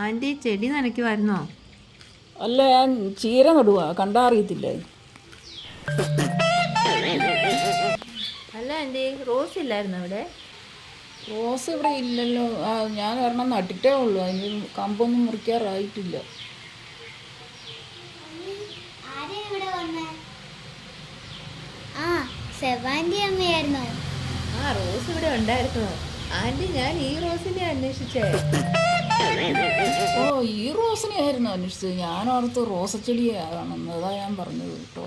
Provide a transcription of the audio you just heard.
Anti ചെടി നനയ്ക്കുമായിരുന്നോ? അല്ല, ഞാൻ ചീര നടുവാ, കണ്ടാ അറിയത്തില്ലേ? അല്ല ആൻറ്റി, റോസ് ഇല്ലായിരുന്നു അവിടെ? റോസ് ഇവിടെ ഇല്ലല്ലോ. ഞാൻ ഒരെണ്ണം നട്ടിട്ടേ ഉള്ളൂ, അതിന് കമ്പൊന്നും മുറിക്കാറായിട്ടില്ല. സെവാൻ്റെ അമ്മയായിരുന്നോ? റോസ് ഇവിടെ ഉണ്ടായിരുന്നു ആൻറ്റി. ഞാൻ ഈ റോസിനെ അന്വേഷിച്ചേ. ഓ, ഈ റോസിനെ ആയിരുന്നു അന്വേഷിച്ചത്. ഞാൻ ഓർത്ത് റോസച്ചെടിയാണെന്ന്. അതാ ഞാൻ പറഞ്ഞത് കേട്ടോ.